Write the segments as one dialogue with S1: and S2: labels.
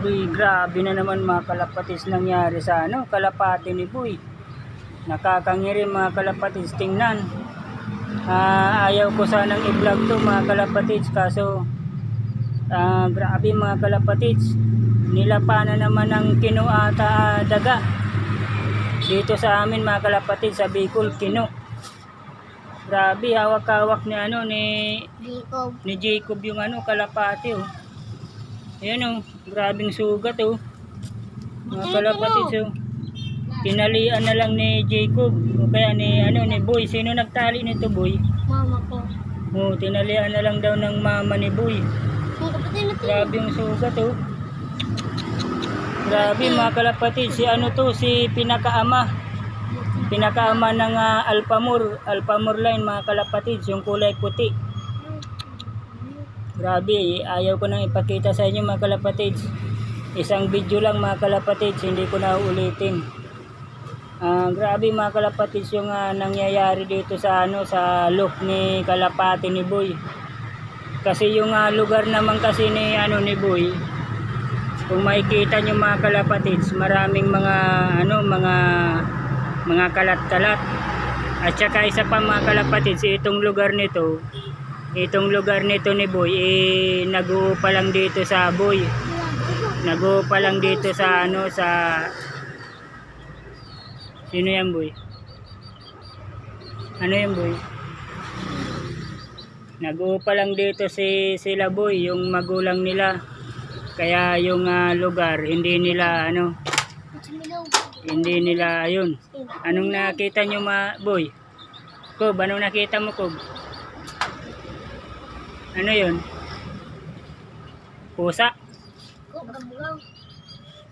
S1: Boy, grabe na naman mga kalapatis nangyari sa kalapati ni Boy. Nakakangiri mga kalapatis tingnan. Ayaw ko sanang i-vlog to mga kalapatis, kaso grabe mga kalapatis. Nilapa na naman ng kinuata daga. Dito sa amin mga kalapatis sa Bicol, kinu. Grabe, hawak-hawak ni Jacob yung kalapati oh. Ayan oh, grabing sugat oh. Mga kalapatis oh. Tinalian na lang ni Jacob o kaya ni Boy. Sino nagtali nito, Boy?
S2: Mama ko.
S1: Oh, tinalian na lang daw ng mama ni Boy. Grabe yung sugat oh. Grabe mga kalapatis, si pinakaama. Pinakaama ng Alpamur line mga kalapatis, yung kulay puti. Grabe, ayaw ko nang ipakita sa inyo mga kalapatids. Isang video lang mga kalapatids, hindi ko na uulitin. Grabe mga kalapatids yung nangyayari dito sa look ni kalapati ni Boy. Kasi yung lugar naman kasi ni Boy, kung makikita nyo mga kalapatids, maraming mga kalat-kalat. At saka isa pa mga kalapatids, itong lugar nito ni Boy, nag-uupa lang dito sa Boy. Nag-uupa lang dito sa sino yan, Boy? Ano yan, Boy? Nag-uupa lang dito sila, Boy, yung magulang nila. Kaya yung lugar, hindi nila ayun. Anong nakita nyo Boy? Kob, anong nakita mo, Kob? Ano yun? Pusa?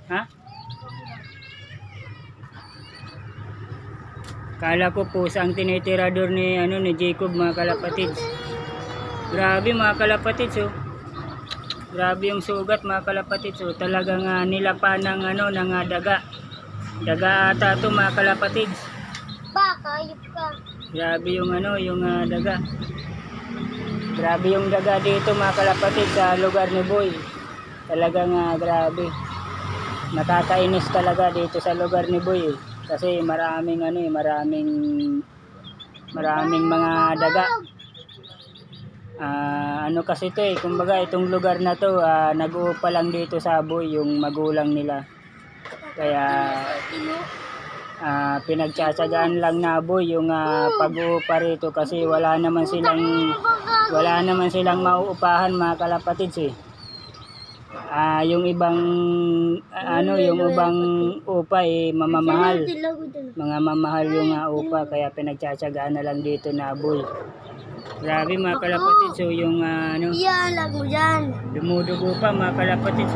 S1: Ha? Kala ko pusa ang tinitirador ni Jacob mga kalapatids. Grabe mga kalapatids oh. Grabe yung sugat mga kalapatids oh. Talagang nilapa ng daga. Daga ata to mga kalapatids.
S2: Ayop ka.
S1: Grabe yung daga. Grabe yung daga dito mga kalapatid sa lugar ni Boy. Talagang grabe. Nakakainis talaga dito sa lugar ni Boy kasi maraming mga daga. Kasi to kumbaga itong lugar na to nag-uupa lang dito sa Boy yung magulang nila. Kaya pinagtsatsagaan lang na Boy yung pag-uupa rito kasi wala naman silang mauupahan mga kalapatids yung ibang upa mamamahal. Mga mamahal yung upa kaya pinagtsatsagaan na lang dito na Boy. Grabe mga kalapatids yung dumudugo pa mga kalapatids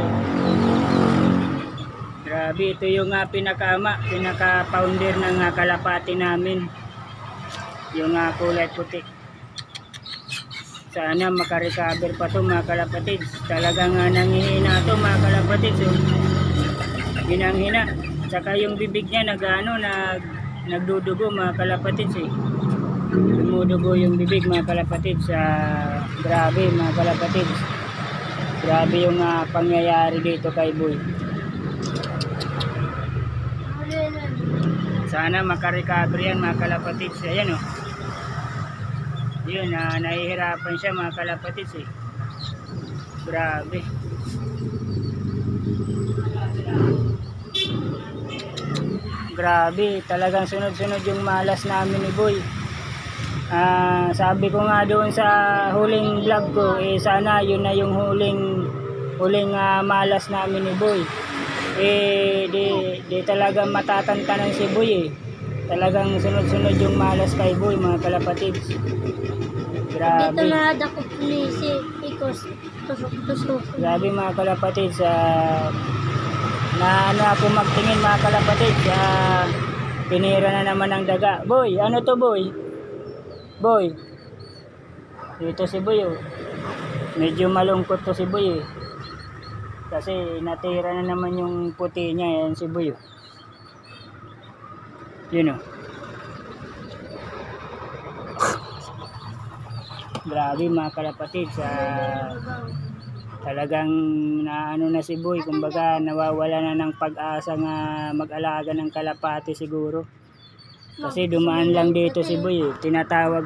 S1: Grabe, ito yung pinaka-founder ng kalapati namin. Yung kulay puti. Sana makarecover pa to mga kalapatids. Talagang nanghihina to mga kalapatids. Hinang-hina. Saka yung bibig niya nagdudugo mga kalapatids Dumudugo yung bibig mga kalapatids. Grabe mga kalapatids. Grabe yung pangyayari dito kay Boy. Sana makarecover yan mga kalapatids. Ayan yun, nahihirapan siya mga kalapatids Grabe. Grabe, talagang sunod-sunod yung malas namin ni Boy. Sabi ko nga doon sa huling vlog ko, sana yun na yung huling malas namin ni Boy. Di talaga matatantanan si Boy Talagang sunod-sunod yung malas kay Boy mga kalapatids. Grabe.
S2: Dito na dakot ni si Ikos. Tusok.
S1: Grabe mga kalapatids. Ako magtingin mga kalapatids. Pinira na naman ng daga. Boy, ano to Boy? Boy. Dito si Boy Medyo malungkot to si Boy Kasi natira na naman yung puti niya. Yan si Boy Yun Grabe mga kalapatids. Talagang naano na si Boy, kumbaga nawawala na ng pag-asa nga mag-alaga ng kalapati siguro. Kasi dumaan lang dito si Boy eh. Tinatawag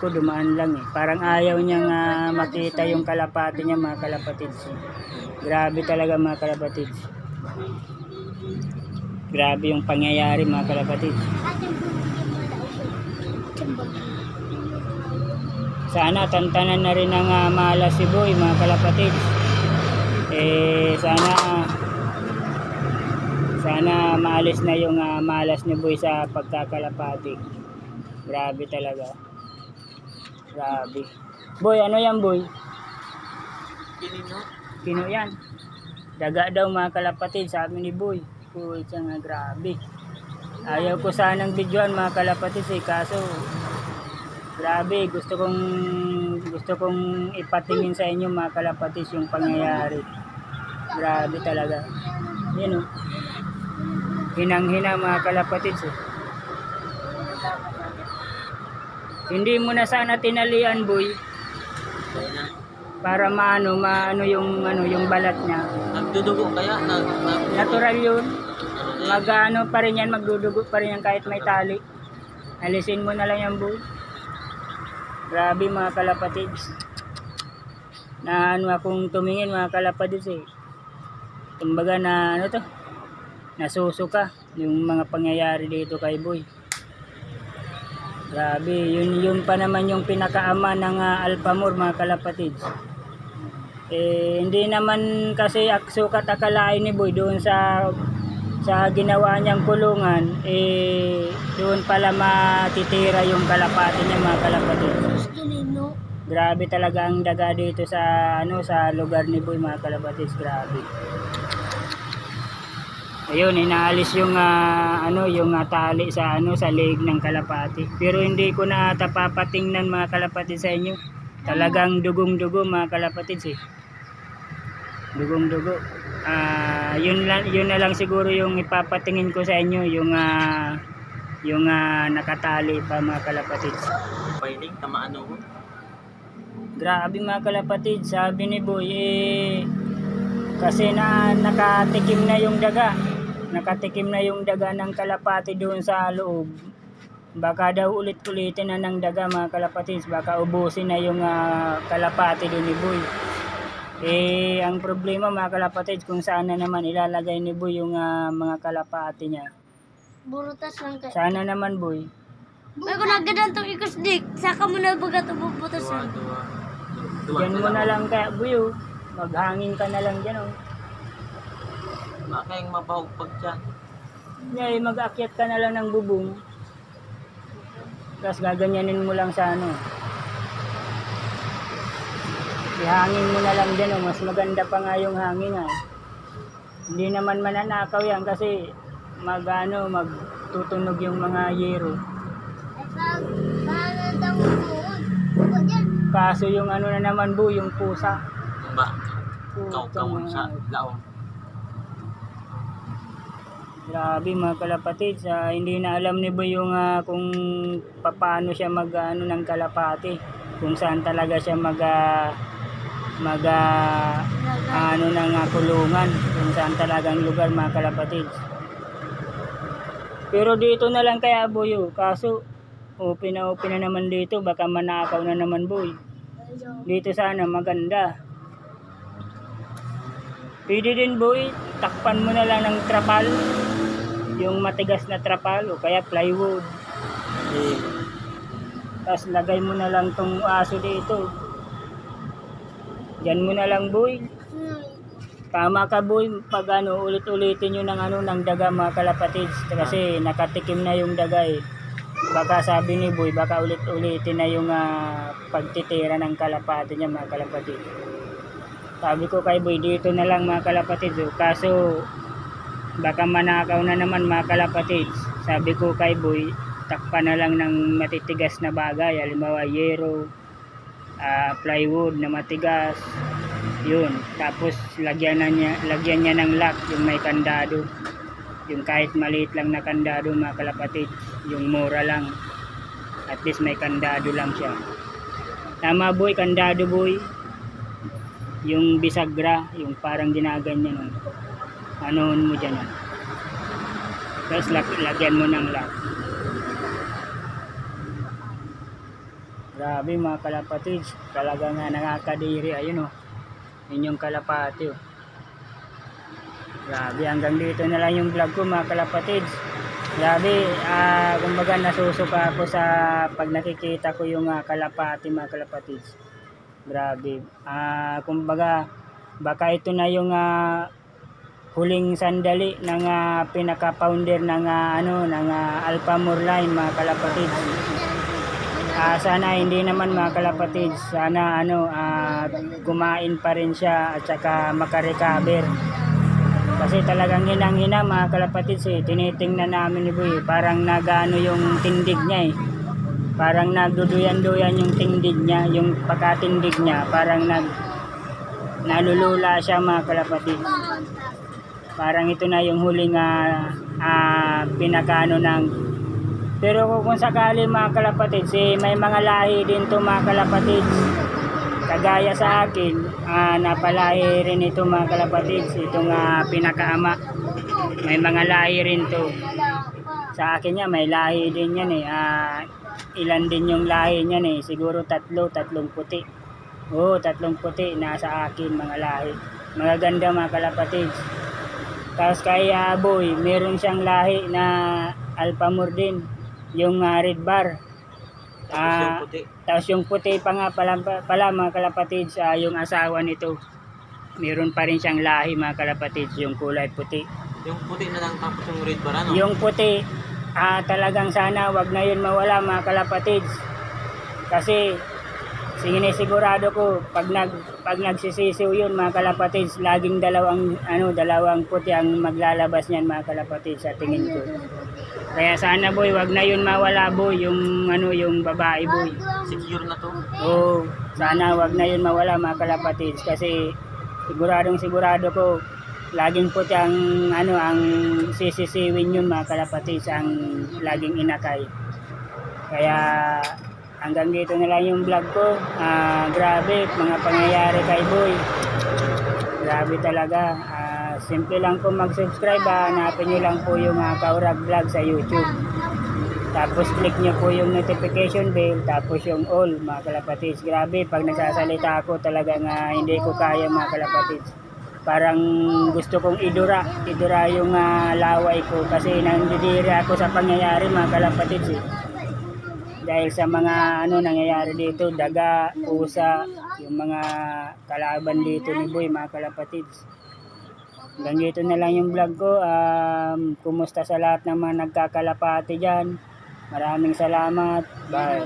S1: ko dumaan lang eh. Parang ayaw niya nga makita yung kalapati niya mga kalapatids. Grabe talaga mga kalapatids. Grabe yung pangyayari mga kalapatids. Sana tantanan na rin ng malas si Boy mga kalapatids. Sana maalis na yung malas ni Boy sa pagkakalapati. Grabe talaga. Grabe. Boy, ano yan Boy? Kino yan? Daga daw mga kalapatids, sabi ni Boy. Boy, siya nga grabe. Ayaw ko sanang videoan mga kalapatids eh, kaso grabe, gusto kong ipatingin sa inyo mga kalapatids yung pangyayari. Grabe talaga. Yan oh. Hinang-hina mga kalapatids oh. Hindi mo na sana tinalian Boy. Para maano yung balat niya.
S3: Nagdudugo kaya?
S1: Natural yun. Magano pa rin yan, magdudugo pa rin yan kahit may tali. Alisin mo na lang yan Boy. Grabe mga kalapatids. Na ano akong tumingin mga kalapatids eh. Kumbaga na ano to? Nasusuka yung mga pangyayari dito kay Boy. Grabe, yun pa naman yung pinakaama ng Alphamore mga kalapatids. Hindi naman kasi sukat akalain ni Boy doon sa ginawa niyang kulungan, doon pala matitira yung kalapati niya mga kalapatids. Grabe talaga ang daga dito sa lugar ni Boy mga kalapatids, grabe. Ayun, inaalis yung tali sa leeg ng kalapati. Pero hindi ko na tapapatingnan mga kalapatids sa inyo. Talagang dugong-dugo mga kalapatids eh. Dugong-dugo. Yun na lang siguro yung ipapatingin ko sa inyo, yung nakatali pa mga kalapatids.
S3: Pwedeng tamaan ako.
S1: Grabe mga kalapatids, sabi ni Boy kasi nakatikim na yung daga. Nakatikim na yung daga ng kalapati doon sa loob. Baka daw ulit-ulitin na ng daga mga kalapatids. Baka ubusin na yung kalapati doon ni Boy. Ang problema mga kalapatids, kung saan na naman ilalagay ni Boy yung mga kalapati niya.
S2: Burutas lang kayo.
S1: Sana naman Boy.
S2: Ay, kung nagadan itong ikusdik, saka mo na baga ito bubutasan.
S1: Diyan mo na lang kaya Boy oh. Maghangin ka na lang dyan oh.
S3: Makayang mabahog pag dyan.
S1: Yeah, mag-aakyat ka na lang ng bubong. Tapos gaganyanin mo lang sa ihangin mo na lang dyan oh. Mas maganda pa nga yung hangin ah. Hindi naman mananakaw yan kasi magtutunog yung mga yero. Kaso yung na naman Boy, yung pusa.
S3: Ba? Kaw-kawon sa laong.
S1: Grabe mga kalapatids, hindi na alam ni Boy yung kung paano siya ng kalapati, kung saan talaga siya ng kulungan, kung saan talagang lugar mga kalapatids. Pero dito na lang kaya Boy kaso open na naman dito, baka manakaw na naman Boy. Dito sana maganda. Pwede din Boy, takpan mo na lang ng trapal, yung matigas na trapal o kaya plywood. Tapos lagay mo na lang tong aso dito. Diyan mo na lang Boy. Tama ka Boy, pag ulit-ulitin nyo ng daga mga kalapatids, kasi nakatikim na yung daga eh. Baka sabi ni Boy, baka ulit-ulitin na yung pagtitira ng kalapati niya mga kalapatids. Sabi ko kay Boy, dito na lang mga kalapatids kaso baka manakaw na naman mga kalapatids. Sabi ko kay Boy, takpan na lang ng matitigas na bagay, halimbawa yero, plywood na matigas, yun. Tapos lagyan niya ng lock, yung may kandado, yung kahit maliit lang na kandado mga kalapatids, yung mura lang, at least may kandado lang siya. Tama Boy, kandado Boy. yung bisagra, yung parang ginaganyan nun. Anoon mo dyan. Tapos lagyan mo ng lock. Grabe mga kalapatids, talaga nga nakakadiri. Ayun oh, yun yung kalapati oh. Grabe, hanggang dito na lang yung vlog ko mga kalapatids. Grabe, kumbaga nasusuka ako sa pag nakikita ko yung kalapati mga kalapatids. Grabe, kumbaga baka ito na yung huling sandali ng pinaka-founder ng Alphamore line mga kalapatids. Sana hindi naman mga kalapatids, sana kumain pa rin siya at saka makarecover. Kasi talagang hinang-hina mga kalapatids tinitingnan namin ni Boy, parang nagano yung tindig niya Parang nagduduyan-duyan yung tindig niya, yung pagkatindig niya, parang nalulula siya mga kalapatids. Parang ito na yung huling pinakaano ng. Pero kung sakali mga kalapatids, may mga lahi din to mga kalapatids. Kagaya sa akin, napalahi rin ito mga kalapatids, itong pinakaama. May mga lahi rin to. Sa akin niya, may lahi din yan ilan din yung lahi niyan siguro tatlong puti. Oo, 3 puti nasa akin mga lahi. Magaganda mga kalapatids. Tapos kay Boy, meron siyang lahi na Alphamore din. Yung red bar.
S3: Tapos yung puti.
S1: Tapos yung puti pa nga pala mga kalapatids, yung asawa nito. Meron pa rin siyang lahi mga kalapatids, yung kulay puti.
S3: Yung puti na lang tapos yung red bar ano?
S1: Yung puti, talagang sana wag na yun mawala mga kalapatids. Kasi sinisigurado ko pag nagsisisiw yun mga kalapatids, laging dalawang puti ang maglalabas niyan mga kalapatids sa tingin ko. Kaya sana Boy, wag na yun mawala Boy, yung yung babae Boy.
S3: Secure na to.
S1: Oo, sana wag na yun mawala mga kalapatids kasi sigurado ko laging puti ang sisisiwin yun mga kalapatids, ang laging inakay. Kaya hanggang dito na lang yung vlog ko. Grabe mga pangyayari kay Boy. Grabe talaga. Simple lang po mag-subscribe. Hanapin nyo lang po yung Kaurag Vlog sa YouTube. Tapos click nyo po yung notification bell. Tapos yung all mga kalapatids. Grabe pag nagsasalita ako talagang hindi ko kaya mga kalapatids. Parang gusto kong idura yung laway ko kasi nandidiri ako sa pangyayari mga kalapatids dahil sa mga nangyayari dito, daga, pusa, yung mga kalaban dito ni Boy mga kalapatids. Hanggang dito na lang yung vlog ko. Kumusta sa lahat ng mga nagkakalapati dyan. Maraming salamat. Bye.